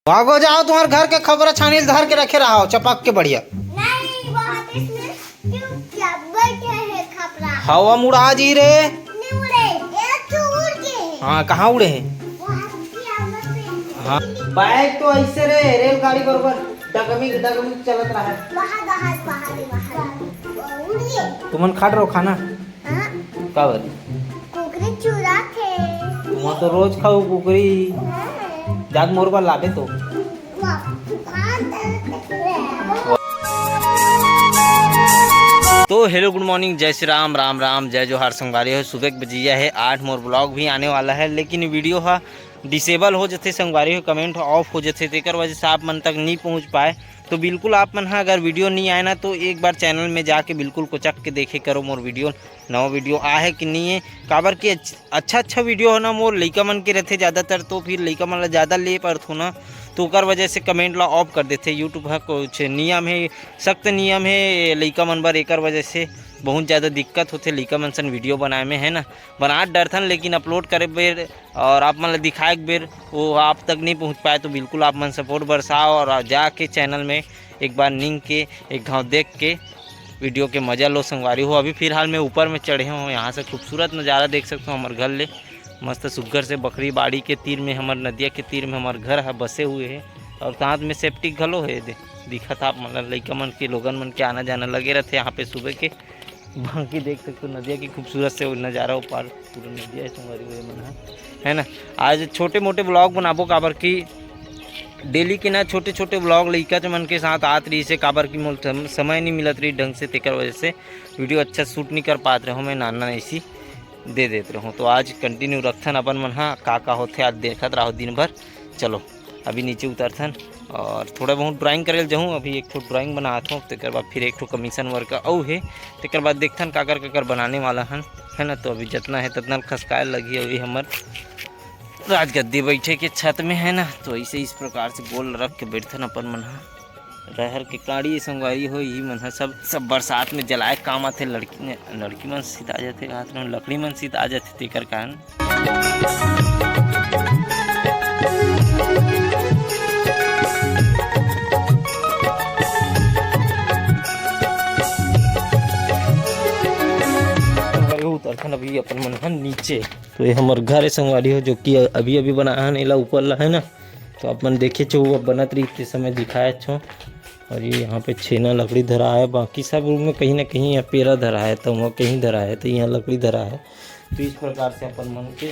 भागो जाओ, तुम्हारे घर के खबर छानी धर के रखे रहा हो चपक के बढ़िया। नहीं बहुत इसमें क्यों क्या बैठे हैं खपरा। हवा मुड़ा जी रे। नहीं उड़े, ये तो उड़ गए। हाँ कहाँ उड़े हैं? हाँ बाइक तो ऐसे रे रेलगाड़ी बरोबर डगमिक डगमिक चलत रहा है। उड़ गए। तुमन खाट रहो खाना हाँ? का बर? कुकरी चूरा थे। तुम तो रोज खाओ कुकरी। जाग मोरबा लागे तो हेलो गुड मॉर्निंग, जय श्री राम, राम राम, जय जोहार संगवारी हो। सुबह बजिया है 8 मोर ब्लॉग भी आने वाला है, लेकिन वीडियो हा डिसेबल हो जाते संगवारी हो, कमेंट ऑफ हो जाते तेकर वजह से आप मन तक नहीं पहुंच पाए। तो बिल्कुल आप मन अगर वीडियो नहीं आए ना तो एक बार चैनल में जाके बिल्कुल कोचक के देखे करो मोर वीडियो नवा वीडियो आ है कि नहीं है। काबर के अच्छा वीडियो हो ना मोर लइका मन के रहते ज़्यादातर, तो फिर लइका मन ला ज़्यादा ले पड़थो ना, तो ओकर वजह से कमेंट ला ऑफ कर देते। यूट्यूब है कुछ नियम है, सख्त नियम है लइका मन बर, एकर वजह से बहुत ज़्यादा दिक्कत होते लइका मन सन वीडियो बनाए में है ना। बना डरथन लेकिन अपलोड करे बेर और आप मन ला दिखाए बेर वो आप तक नहीं पहुंच पाए, तो बिल्कुल आप मन सपोर्ट बरसाओ और जाके चैनल में एक बार नींद के एक घाव देख के वीडियो के मज़ा लो संगवारी हो। अभी फिलहाल मैं ऊपर में चढ़े हूँ, यहाँ से खूबसूरत नज़ारा देख सकते हो। हमारे घर ले मस्त सुग्घर से बकरी बाड़ी के तीर में, हमारे नदिया के तीर में हमारे घर है बसे हुए हैं, और साथ में सेफ्टी घलो है दिखत आप मतलब लइका मन के लोगन मन के आना जाना लगे रहते यहाँ पे सुबह के। बाकी देख सकते हो नदिया की खूबसूरत से नज़ारा ऊपर पूरा नदिया संगवारी हुए मन है ना। आज छोटे मोटे ब्लॉग बनाबो काबर की डेली के ना छोटे छोटे ब्लॉग लइका मन के साथ आत रही से, काबर की मोल समय नहीं मिलत रही ढंग से, तेकर वजह से वीडियो अच्छा शूट नहीं कर पाते रहो, मैं नाना ऐसी दे देते रहूँ। तो आज कंटिन्यू रखथन अपन मन हाँ का होते आज देखत रहो दिन भर। चलो अभी नीचे उतरथन और थोड़ा बहुत ड्राइंग करे जाऊँ। अभी एक ठो ड्राइंग बनाता हूँ, तेकर बाद फिर एक ठो कमीशन वर्क औ है, तेकर बाद देखथन काकर बनाने वाला हन है ना। तो अभी जितना है तितना खसकाए लगी अभी हमार राजगद्दी बैठे के छत में है ना, तो ऐसे इस प्रकार से गोल रख के बैठथन अपन मन रहर के काड़ी संगवारी हो। यही मन सब बरसात में जलाए काम आते। लड़की मन सीता जाते हाथ में लकड़ी मन सीता जाते तेकर कारण। उतरथन अभी अपन मन है नीचे। तो ये हमारे घर है संगवारी हो, जो कि अभी बनाया है नीला ऊपर ला है ना। तो अपन देखे छो बनत रही इतने समय दिखाए छो। और ये यहाँ पे छेना लकड़ी धरा है, बाकी सब रूम में कहीं ना कहीं यहाँ पेरा धरा है, तो वहाँ कहीं धरा है, तो यहाँ लकड़ी धरा है। तो इस प्रकार से अपन मन के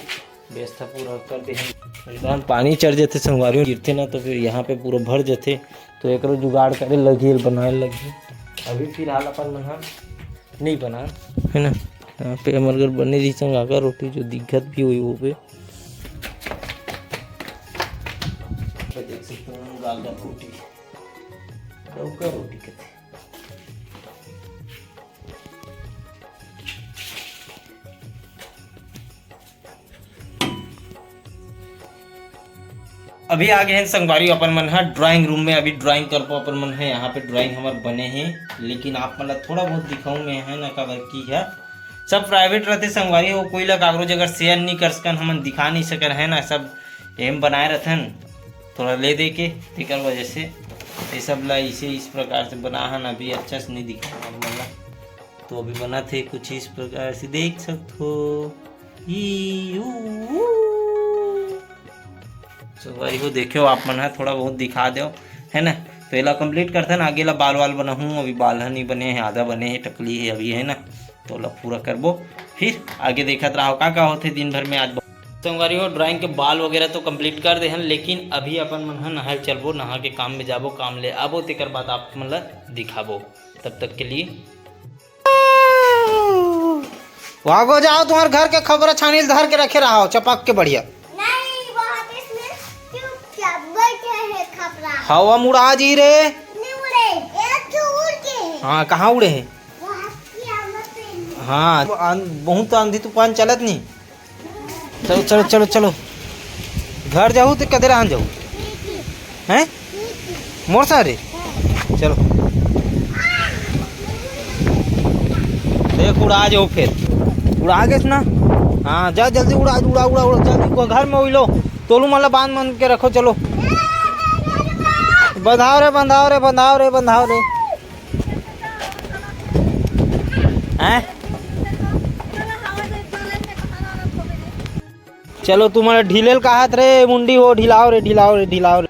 व्यवस्था पूरा कर दे। पानी चढ़ जाते संगवारी गिरते ना, तो फिर यहाँ पे पूरा भर जाते, तो एक जुगाड़ करे लगी बनाए लगी। अभी फिलहाल अपन मन नहीं बना है ना। यहाँ पे हमारे घर बने रही संगा रोटी जो दिक्कत भी हुई वो पे देख सकते हैं गागा रोटी लौका रोटी कहते। अभी आ गए हैं संगवारी अपन मन है ड्राइंग रूम में। अभी ड्राइंग कर पो अपन मन है, यहाँ पे ड्राइंग हमारे बने हैं, लेकिन आप मतलब थोड़ा बहुत दिखाऊं मैं है ना काबर की है सब प्राइवेट रहते संगवारी हो। कोई ला कागरो जगह शेयर नहीं कर सकन, हम दिखा नहीं सकन है ना, सब एम बनाए रहथन थोड़ा ले दे के, तेकर वजह से ये सब ला इसे इस प्रकार से बना हन। अभी अच्छा से नहीं दिखा मतलब, तो अभी बना थे कुछ इस प्रकार से देख सकते हो। संगवारी हो देखो आप मन है थोड़ा बहुत दिखा दो है ना। तो ये ला कंप्लीट करथन, आगे ला बाल वाल बना हूँ, अभी बाल नहीं बने हैं, आधा बने हैं, टकली है अभी है ना। तो ला पूरा करबो फिर आगे देखत रहो का होते दिन भर में। आज संगवारी हो ड्राइंग के बाल वगैरह तो कंप्लीट कर दे हन, लेकिन अभी अपन मन है नहा चलबो, नहा के काम में जाबो, काम ले आबो, तेकर बाद आप मन ला दिखाबो। तब तक के लिए भागो जाओ, तुम्हारे घर के खबर छानी धर के रखे रहा हो चपक के बढ़िया। नहीं बहुत इसमें क्यों क्या बैठे हैं खपरा। हवा मुड़ा जी रे। नहीं उड़े, ये तो उड़ गए। हाँ कहाँ उड़े हैं? हाँ बहुत आंधी तूफान चलत नहीं। चलो चलो चलो चलो घर जाऊँ तो कदे रहन जाऊँ हैं मोर सारे। चलो देख उड़ा जाओ फिर उड़ा गए ना। हाँ जा जल्दी उड़ा उड़ा उड़ा उड़ा जल्दी घर में उड़ लो, तोलू मतलब बांध मन के रखो। चलो बंधाओ रे बंधाओ रे बंधाओ रे बंधाओ रे हैं। चलो तुम्हारे ढीलेल का हाथ रे मुंडी हो ढिलाओ रे ढिलाओ रे ढिलाओ रे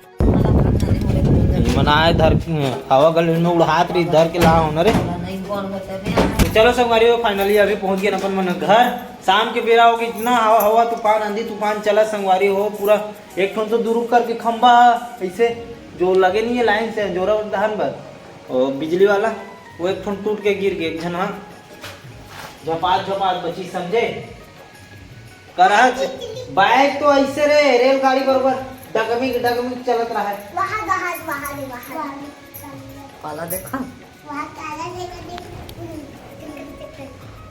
मनाए धर हवा गले में उड़ात रे धर के लाओ न रे। तो चलो संगवारी फाइनली अभी पहुंच गए अपन मन घर। शाम के बेरा होगी इतना हवा हवा तूफान आंधी तूफान चला संगवारी हो पूरा एक ठन तो दूर करके खंबा ऐसे जो लगे नहीं है लाइन से जोरा धान पर और बिजली वाला वो एक ठन टूट के गिर गए एक जन हाँ झपात झपात बची समझे करा बाइक तो ऐसे रे रेलगाड़ी बरोबर डगमिक डगमिक चलत रहा है। काला देखा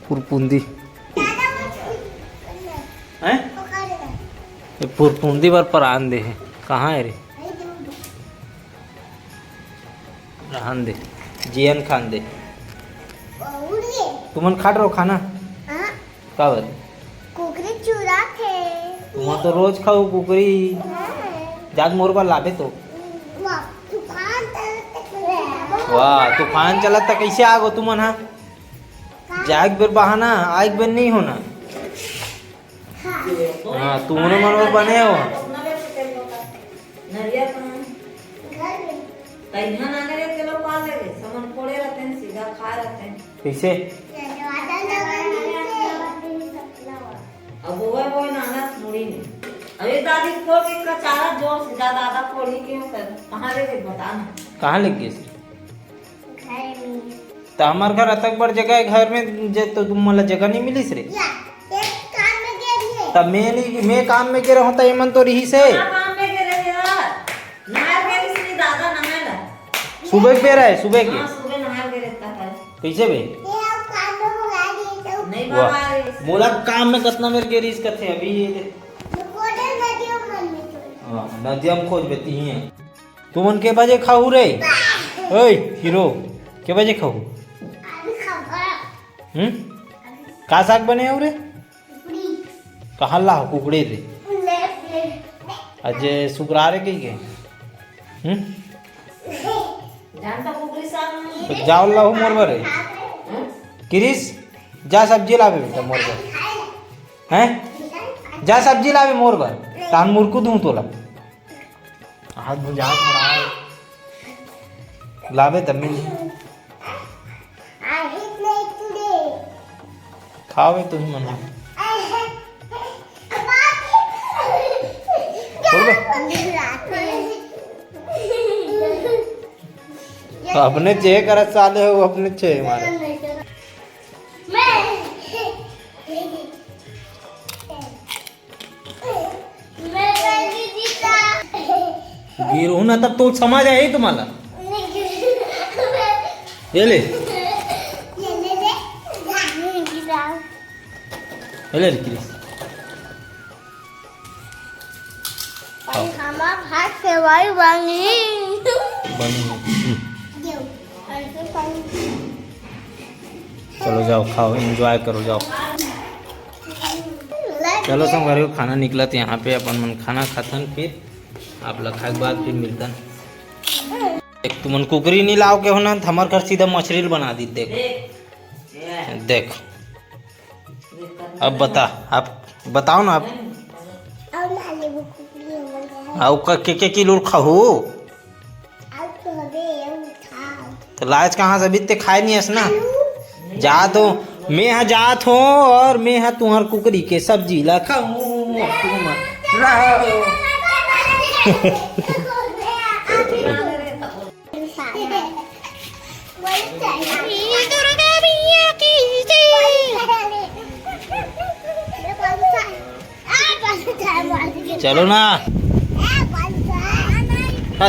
पुरपुंदी हैं पुरपुंदी पर परान दे है कहाँ है रे रहन दे जियन खान दे तुमन खाट रहो खाना का बात कुकरी चूरा थे तुम तो रोज खाओ कुकरी जाग मोर पर लाभे तो वाह तूफान चला था कैसे आगो तुमन हाँ जाग बेर बहाना आग बेर नहीं होना हाँ तुमने मन और बने हो कैसे अब वो नाना थोड़ी नहीं अरे दादी को भी कचारा जोर से दादा थोड़ी क्यों कर कहाँ ले गई बताना कहाँ लग गए तो हमारे घर अतक बड़ जगह है घर में जे तो तुम मला जगह नहीं मिली रे तब मैं काम में गिरा हूँ तो ये मन तो रही से काम में गिरे यार नहाए गए इसलिए दादा नहाएगा सुबह के बेरा है सुबह के हाँ सुबह नहाए गए रहता है कैसे बे नहीं बाबा बोला काम में कितना मेरे के रिस्क थे अभी ये हाँ नदिया में खोज बेती ही है तुमन के बजे खाऊ रे ओए हीरो के बजे खाऊ का साग बने हो रे कहाँ ला कुकड़े रे अजय शुक्रारे कही गए जानता कुकरी साग तो जाओ लाओ मोर भरे किरिस जा सब्जी लावे बेटा मोर भर हैं जा सब्जी लावे मोर भर तान मुर्कू दूं तोला हाथ भुजा लावे तब मिल खावे तो ही मना अपने चे कर चाले हो अपने चे हमारे गिरू ना तब तो समझ आहे तुम्हाला ये ले रे किरिस भात सेवाई बनी चलो जाओ खाओ एंजॉय करो जाओ चलो सब घर को खाना निकलत यहाँ पे अपन मन खाना खातन फिर आप लोग खाए के बाद फिर मिलतन एक तुमन कुकरी नहीं लाओ के हो ना हमार घर सीधा मछली बना दी देख देख अब बता आप बताओ ना आप आओ के किलो खाओ तो लाज कहाँ से बीते खाए नहीं हस ना जात हो मैं यहाँ जात हो और मैं यहाँ तुम्हार कुकरी के सब्जी ला खाऊं चलो ना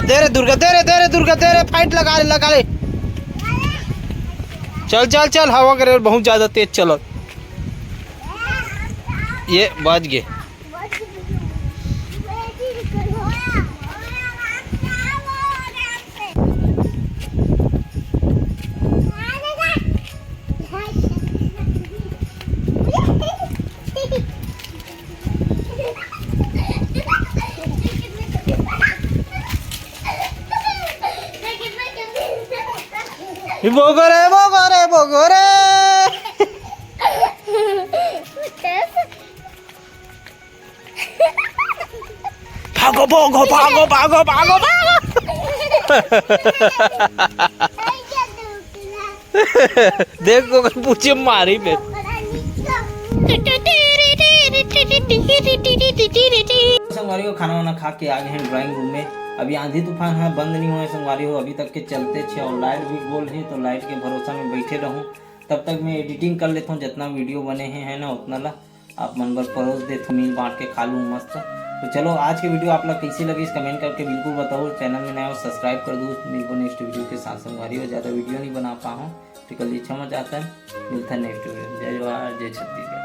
दे रे दुर्गा दे रे दुर्गा दे रे फाइट लगा ले चल चल चल हवा करे बहुत ज्यादा तेज चलो ये बच गए बोगोरे बोगोरे बोगोरे। भागो भागो भागो भागो भागो भागो। देखो पूछे मारी में। संगवारी को खाना वाना खा के आ गए हैं ड्राइंग रूम में। अभी आंधी तूफान है, बंद नहीं हुए संगवारी हो अभी तक के चलते छे और लाइट भी बोल है, तो लाइट के भरोसा में बैठे रहूं। तब तक मैं एडिटिंग कर लेता हूँ, जितना वीडियो बने हैं ना उतना ला आप मन भर परोस दे, मिल बांट के खा लूँ मस्त। तो चलो आज की वीडियो आप लोग कैसी लगी इस कमेंट करके बिल्कुल बताओ। चैनल में नया हो सब्सक्राइब कर दो। मिलकर नेक्स्ट वीडियो के साथ संगवारी हो। ज़्यादा वीडियो नहीं बना पा हूँ तो कल क्षमा चाहता है। मिलता है नेक्स्ट वीडियो। जय जवाहर जय छत्तीसगढ़।